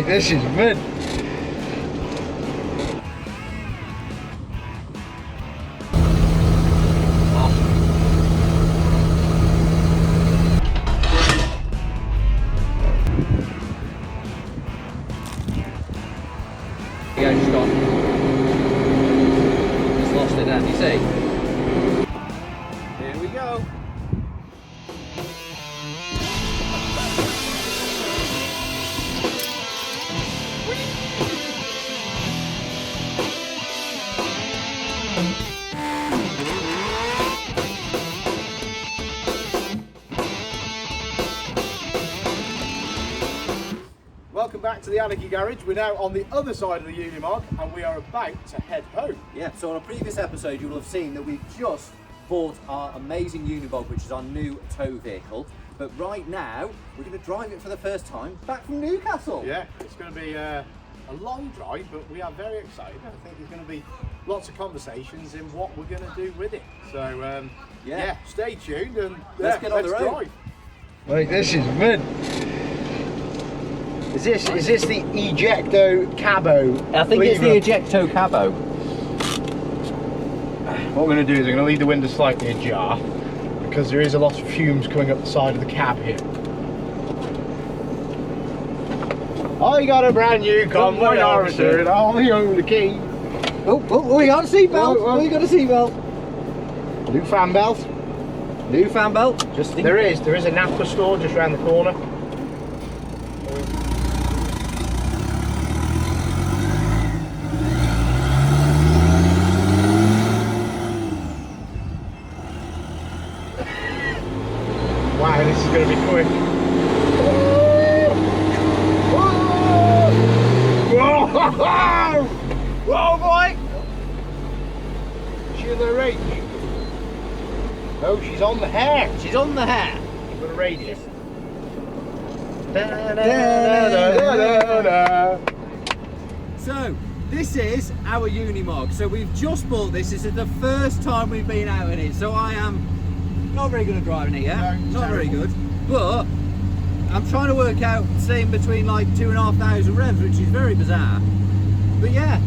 Right, this is mid. Yeah, just gone. Just lost it then, you see? Here we go. Welcome back to the Anarchy Garage. We're now on the other side of the Unimog and we are about to head home. Yeah, so on a previous episode you will have seen that we've just bought our amazing Unimog, which is our new tow vehicle. But right now, we're going to drive it for the first time back from Newcastle. Yeah, it's going to be a long drive, but we are very excited. I think there's going to be lots of conversations in what we're going to do with it. So, yeah, stay tuned and let's get on the road. Drive. Right, this is mid. Is this the Ejecto Cabo? I think lever? it's the Ejecto Cabo. What we're going to do is we're going to leave the window slightly ajar because there is a lot of fumes coming up the side of the cab here. I got a brand new convoy officer and I only own the key. Oh, we got a seatbelt. Oh. We got a seatbelt. New fan belt. New fan belt. There is a Napa store just around the corner. Wow, this is going to be quick. Whoa, whoa boy! She's in the reach. Oh, she's on the hair. She's on the hair. She's got a radius. So, this is our Unimog. So we've just bought this. This is the first time we've been out in it. So I am not very good at driving it yet. No, not very good. But I'm trying to work out staying between like 2,500 revs, which is very bizarre. But yeah,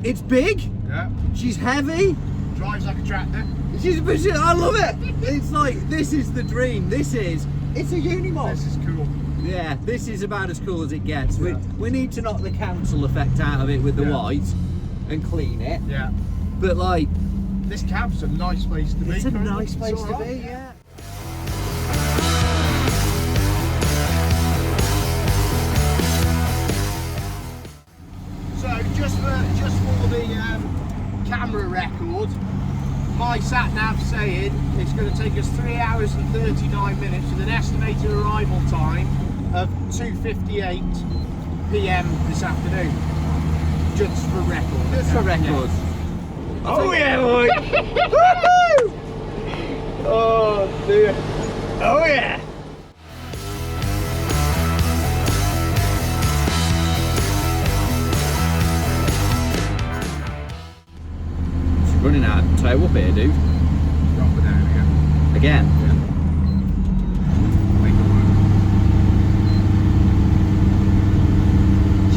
it's big. Yeah. She's heavy. Drives like a tractor. I love it. It's like, this is the dream. It's a Unimog. This is cool. Yeah, this is about as cool as it gets. We need to knock the council effect out of it with the white and clean it. Yeah. But like, this cab's a nice place to be. it's a nice place It's to all be, right. yeah. So just for the camera record, my sat nav saying it's going to take us 3 hours and 39 minutes with an estimated arrival time of 2:58 p.m. this afternoon. Just for record. Just for records. Oh yeah, boy! Woo! Oh dear. Oh yeah. She's running out of tow up here, dude. Drop it down again. Again.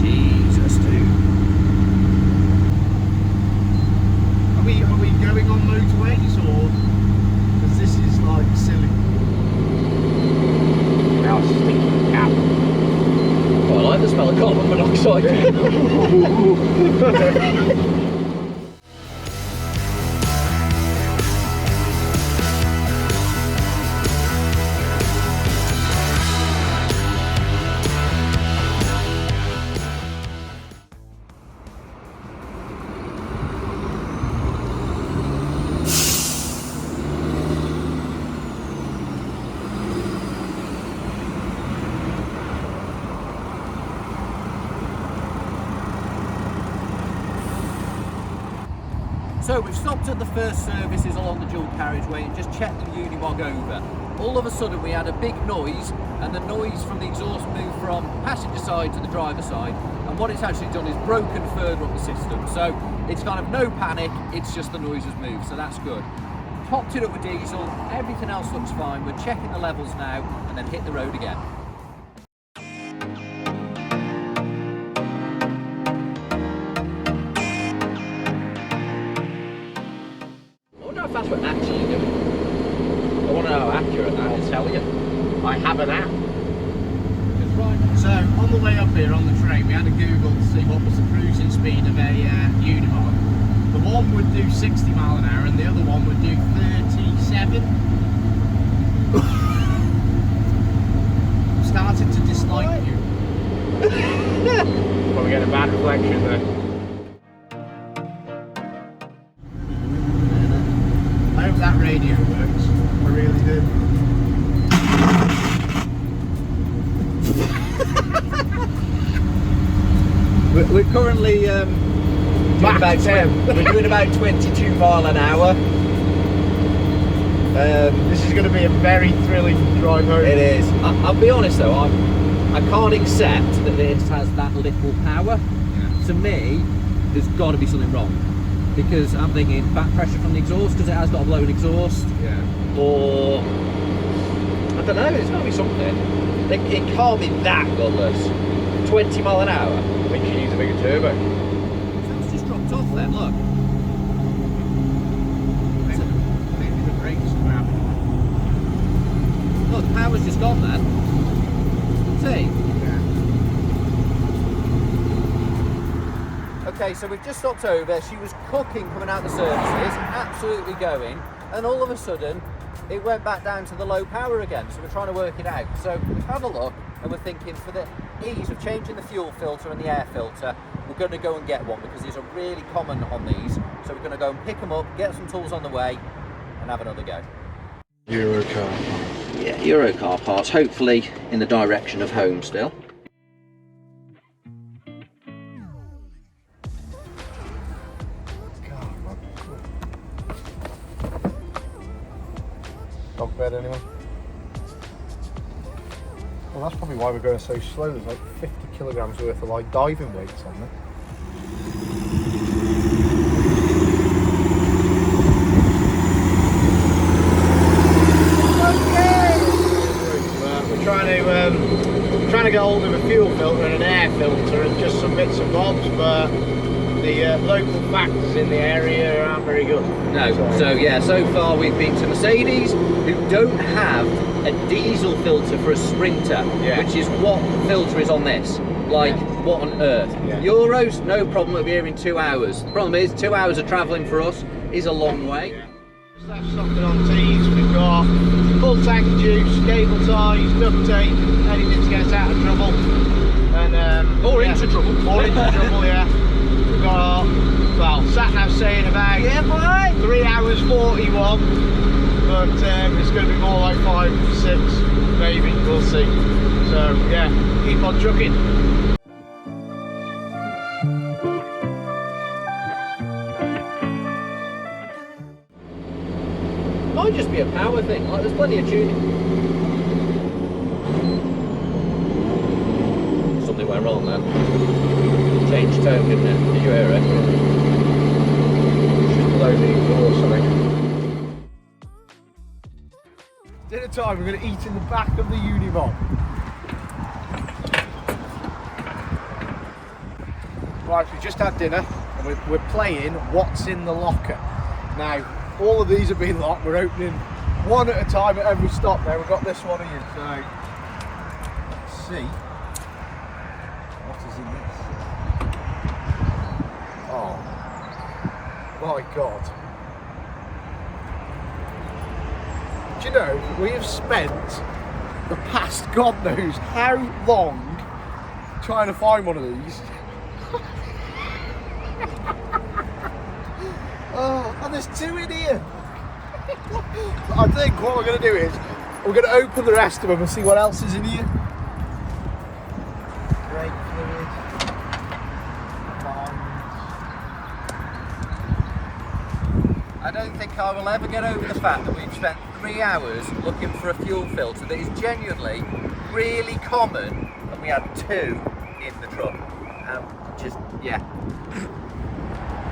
Jesus, dude. Are we going on motorways or? Because this is like silly. Now it's stinking cab. Oh, I like the smell of carbon monoxide. So we've stopped at the first services along the dual carriageway and just checked the Unimog over. All of a sudden we had a big noise, and the noise from the exhaust moved from passenger side to the driver side, and what it's actually done is broken further up the system. So it's kind of no panic, it's just the noise has moved, so that's good. Topped it up with diesel, everything else looks fine. We're checking the levels now and then hit the road again. are you doing? I want to know how accurate that is. I'll tell you. I have an app. So on the way up here on the train, we had a Google to see what was the cruising speed of a Unimog. The one would do 60 mile an hour and the other one would do 37. I'm starting to dislike you. Probably get a bad reflection there. I hope that radio works. I really do. We're currently doing about 10. We're doing about 22 mile an hour. This is going to be a very thrilling drive home. It is. I'll be honest though, I can't accept that this has that little power. Yeah. To me, there's got to be something wrong. Because I'm thinking back pressure from the exhaust, because it has got a blown exhaust. Yeah. Or, I don't know, there's got to be something. It can't be that gutless. 20 mile an hour. I think she needs a bigger turbo. It's just dropped off then, look. Maybe the brakes are grabbing. Look, the power's just gone then. See? Yeah. Okay, so we've just stopped over. She was cooking coming out the services, absolutely going, and all of a sudden it went back down to the low power again. So we're trying to work it out. So we've had a look and we're thinking for the ease of changing the fuel filter and the air filter, we're going to go and get one because these are really common on these. So we're going to go and pick them up, get some tools on the way, and have another go. Eurocar. Yeah, Eurocar parts, hopefully in the direction of home still. Dog bed, anyone? Well, that's probably why we're going so slow. There's like 50 kilograms worth of like diving weights on there. We're trying to get hold of a fuel filter and an air filter and just some bits and bobs, but the local factors in the area aren't very good. No, so far we've been to Mercedes, who don't have a diesel filter for a Sprinter, which is what filter is on this. Like, what on earth? Yeah. Euros, no problem, it'll be here in 2 hours. The problem is, 2 hours of travelling for us is a long way. Yeah. That's something on tees. We've got full tank of juice, cable ties, duct tape, anything to get us out of trouble. And Or into trouble. Or into trouble, yeah. We've got, well, sat nav saying about 3 hours 41, but it's going to be more like 5, 6, maybe, we'll see. So yeah, keep on trucking. Might just be a power thing, like there's plenty of tuning. Something went wrong then. Changed tone, didn't it? Did you hear it? Should blow the exhaust, I think. Dinner time, we're going to eat in the back of the Unimog. Right, we just had dinner and we're playing What's in the Locker. Now, all of these have been locked. We're opening one at a time at every stop now. We've got this one here, so let's see what is in this. Oh my God. Do you know, we have spent the past God knows how long trying to find one of these. Oh, and there's two in here. I think what we're going to do is we're going to open the rest of them and see what else is in here. Brake fluid, I don't think I will ever get over the fact that we've spent 3 hours looking for a fuel filter that is genuinely really common, and we had 2 in the truck.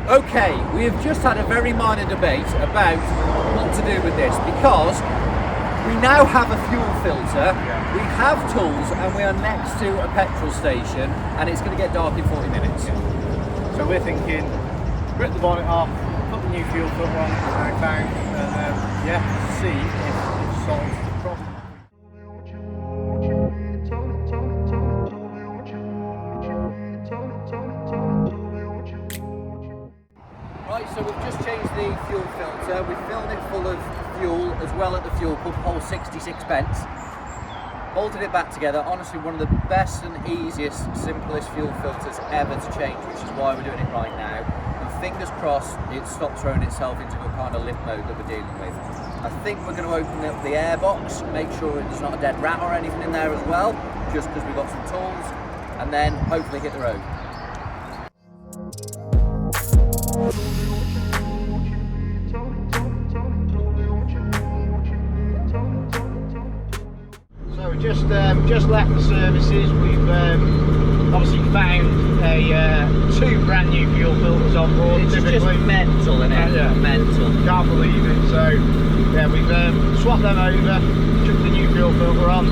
Okay, we have just had a very minor debate about what to do with this, because we now have a fuel filter, we have tools, and we are next to a petrol station, and it's going to get dark in 40 minutes. So we're thinking, rip the bonnet off, put the new fuel filter on, and pressure to see if it solves the problem. Right, so we've just changed the fuel filter. We've filled it full of fuel as well at the fuel pump, whole 66 pence. Bolted it back together. Honestly, one of the best and easiest, simplest fuel filters ever to change, which is why we're doing it right now. And fingers crossed, it stops throwing itself into a kind of limp mode that we're dealing with. I think we're going to open up the air box, make sure there's not a dead rat or anything in there as well, just because we've got some tools, and then hopefully hit the road. So we just left the services. We've obviously found two brand new fuel filters on board. It's typically. just mental, isn't it? Yeah. Mental. Can't believe it. So yeah, we've swapped them over, chucked the new fuel filter on,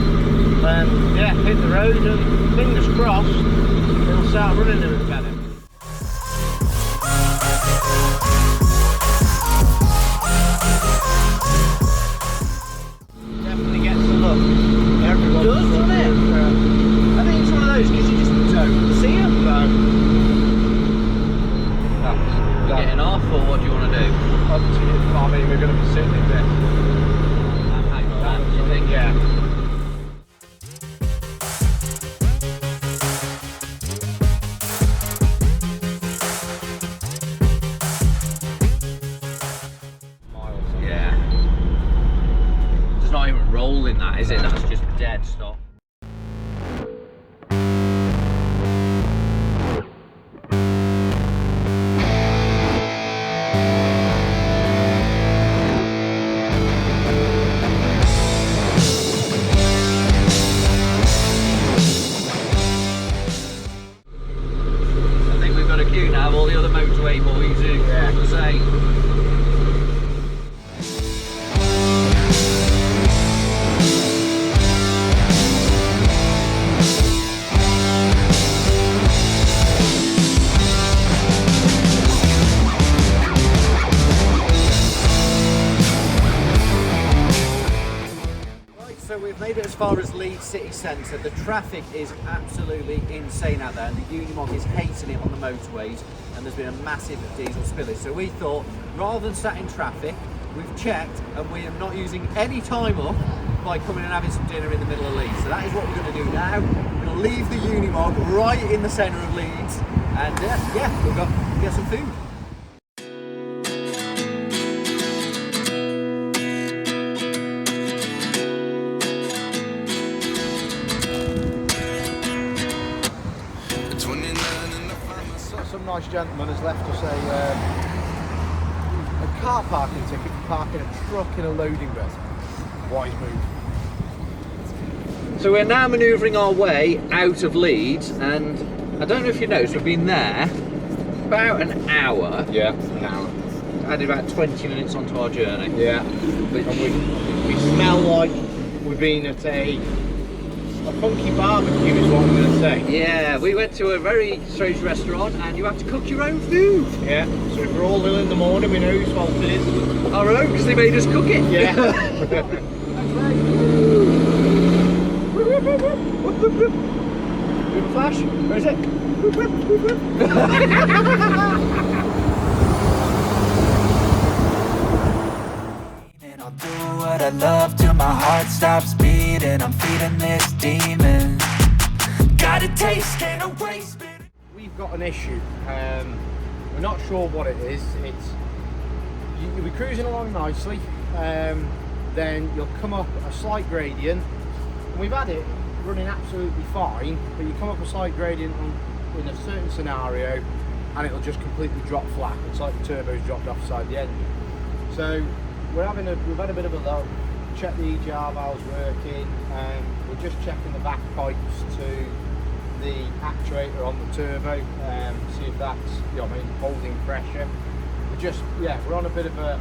and yeah, hit the road, and fingers crossed it'll start running a bit better. Definitely gets a look. Everyone Does, doesn't it? I think it's one of those because you just don't see them. No. We're getting off, or what do you want to do? Up to you. I mean, we're going to be sitting in this. You think? Yeah. Yeah. There's not even rolling that, is it? That's just dead stop. I think we've got a queue now of all the other motorway boys who want to say. So we've made it as far as Leeds city centre. The traffic is absolutely insane out there, and the Unimog is hating it on the motorways, and there's been a massive diesel spillage. So we thought, rather than sat in traffic, we've checked and we are not using any time off by coming and having some dinner in the middle of Leeds. So that is what we're going to do now. We're going to leave the Unimog right in the centre of Leeds, and yeah, we've got to get some food. Some nice gentleman has left us a car parking ticket for parking a truck in a loading bay. Wise move. So we're now manoeuvring our way out of Leeds, and I don't know if you noticed, we've been there about an hour. Yeah, an hour. Added about 20 minutes onto our journey. Yeah. And we smell like we've been at a funky barbecue is what I'm going to say. Yeah, we went to a very strange restaurant and you have to cook your own food. Yeah, so if we're all ill in the morning, we know whose fault it is. Our own, because they made us cook it. Yeah. Good flash, where is it? And I'll do what I love till my heart stops beating. I'm feeding this demon. Got a taste, can't erase it. We've got an issue. We're not sure what it is. You'll be cruising along nicely, then you'll come up a slight gradient. And we've had it running absolutely fine, but you come up a slight gradient in a certain scenario and it'll just completely drop flat. It's like the turbo's dropped off the side of the engine. So we've had a bit of a look, check the EGR valves working, and we're just checking the back pipes to the actuator on the turbo, see if that's, you know, holding pressure. We're on a bit of a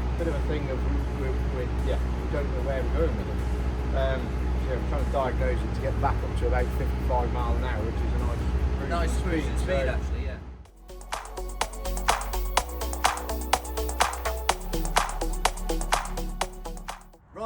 thing of we don't know where we're going with it. We're trying to diagnose it to get back up to about 55 miles an hour, which is a nice Cruising speed, So, actually, yeah.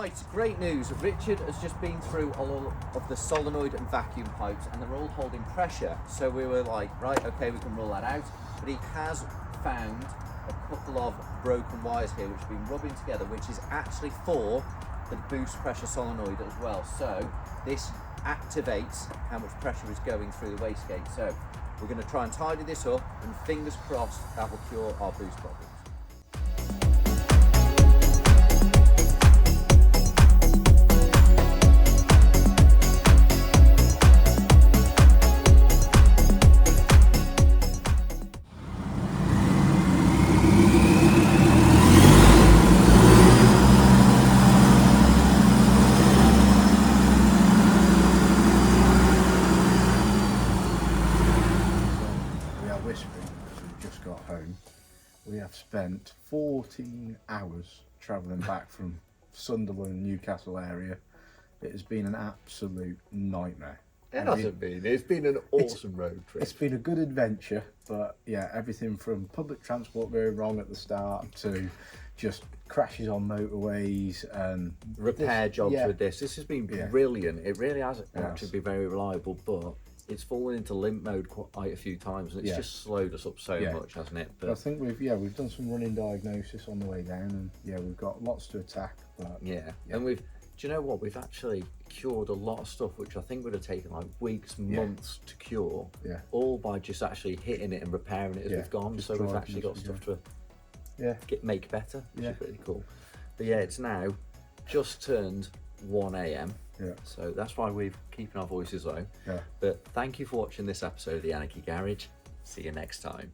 Right, great news. Richard has just been through all of the solenoid and vacuum pipes, and they're all holding pressure. So we were like, right, okay, we can roll that out. But he has found a couple of broken wires here, which have been rubbing together, which is actually for the boost pressure solenoid as well. So this activates how much pressure is going through the wastegate. So we're going to try and tidy this up, and fingers crossed that will cure our boost problems. We have spent 14 hours travelling back from Sunderland, Newcastle area. It has been an absolute nightmare. It hasn't been. It's been an awesome road trip. It's been a good adventure, but yeah, everything from public transport going wrong at the start to just crashes on motorways and repair jobs with this. This has been brilliant. It really has actually been very reliable, but it's fallen into limp mode quite a few times, and it's just slowed us up so much, hasn't it? But I think we've done some running diagnosis on the way down, and we've got lots to attack. But and do you know what? We've actually cured a lot of stuff which I think would have taken like weeks, months to cure. All by just actually hitting it and repairing it as we've gone. So we've actually got stuff to make better, which is pretty cool. But yeah, it's now just turned 1 AM. So that's why we're keeping our voices low. But thank you for watching this episode of the Anarchy Garage. See you next time.